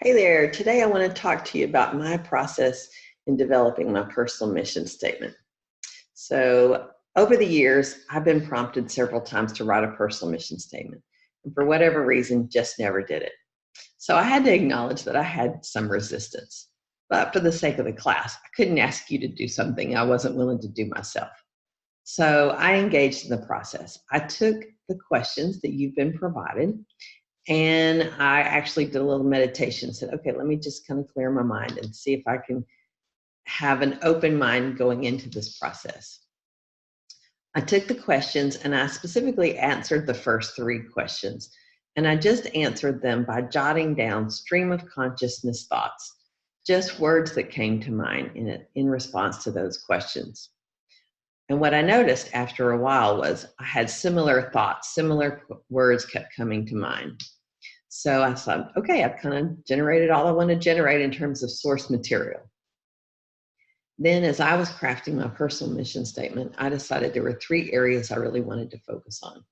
Hey there, today I want to talk to you about my process in developing my personal mission statement. So, over the years, I've been prompted several times to write a personal mission statement, and for whatever reason, just never did it. So, I had to acknowledge that I had some resistance. But for the sake of the class, I couldn't ask you to do something I wasn't willing to do myself. So, I engaged in the process. I took the questions that you've been provided and I actually did a little meditation, said, okay, let me just kind of clear my mind and see if I can have an open mind going into this process. I took the questions and I specifically answered the first three questions. And I just answered them by jotting down stream of consciousness thoughts, just words that came to mind in response to those questions. And what I noticed after a while was I had similar thoughts, similar words kept coming to mind. So I thought, okay, I've kind of generated all I want to generate in terms of source material. Then as I was crafting my personal mission statement, I decided there were three areas I really wanted to focus on.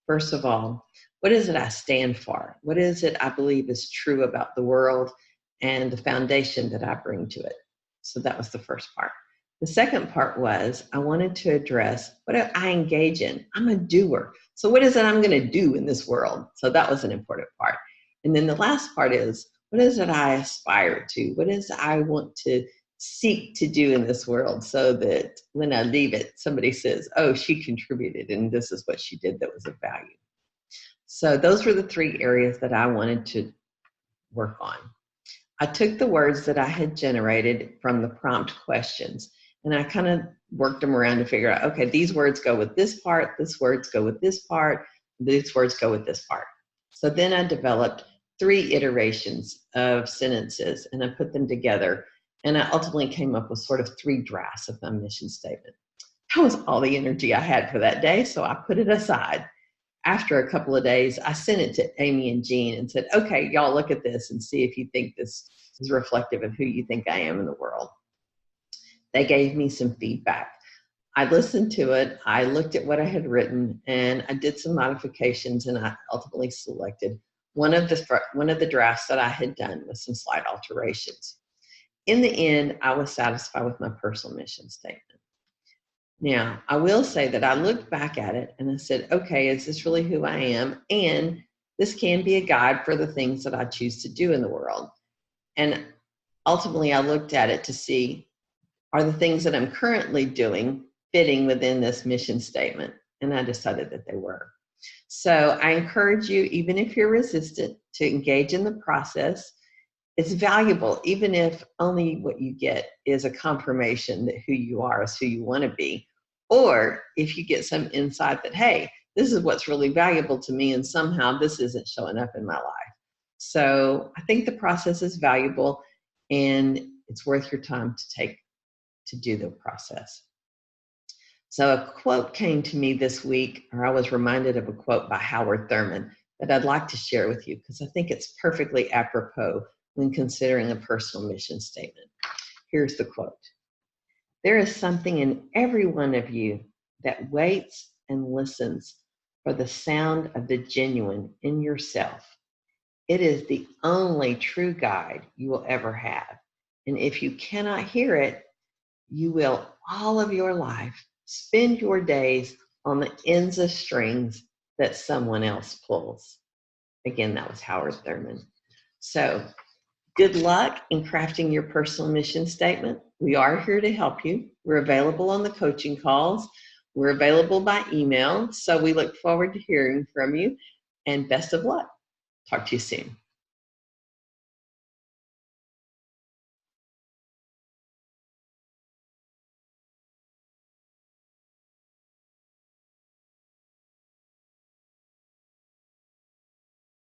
First of all, what is it I stand for? What is it I believe is true about the world and the foundation that I bring to it? So that was the first part. The second part was I wanted to address what I engage in. I'm a doer. So what is it I'm going to do in this world? So that was an important part. And then the last part is, what is it I aspire to? What is it I want to seek to do in this world so that when I leave it, somebody says, oh, she contributed and this is what she did that was of value. So those were the three areas that I wanted to work on. I took the words that I had generated from the prompt questions and I kind of worked them around to figure out, okay, these words go with this part, these words go with this part, these words go with this part. So then I developed 3 iterations of sentences and I put them together and I ultimately came up with sort of 3 drafts of my mission statement. That was all the energy I had for that day, so I put it aside. After a couple of days, I sent it to Amy and Jean and said, okay, y'all look at this and see if you think this is reflective of who you think I am in the world. They gave me some feedback. I listened to it, I looked at what I had written, and I did some modifications, and I ultimately selected one of the drafts that I had done with some slight alterations. In the end, I was satisfied with my personal mission statement. Now, I will say that I looked back at it and I said, okay, is this really who I am? And this can be a guide for the things that I choose to do in the world. And ultimately, I looked at it to see, are the things that I'm currently doing fitting within this mission statement? And I decided that they were. So I encourage you, even if you're resistant, to engage in the process. It's valuable, even if only what you get is a confirmation that who you are is who you want to be. Or if you get some insight that, hey, this is what's really valuable to me and somehow this isn't showing up in my life. So I think the process is valuable and it's worth your time to take to do the process. So a quote came to me this week, or I was reminded of a quote by Howard Thurman that I'd like to share with you because I think it's perfectly apropos when considering a personal mission statement. Here's the quote. There is something in every one of you that waits and listens for the sound of the genuine in yourself. It is the only true guide you will ever have. And if you cannot hear it, you will all of your life spend your days on the ends of strings that someone else pulls. Again, that was Howard Thurman. So good luck in crafting your personal mission statement. We are here to help you. We're available on the coaching calls. We're available by email. So we look forward to hearing from you and best of luck. Talk to you soon.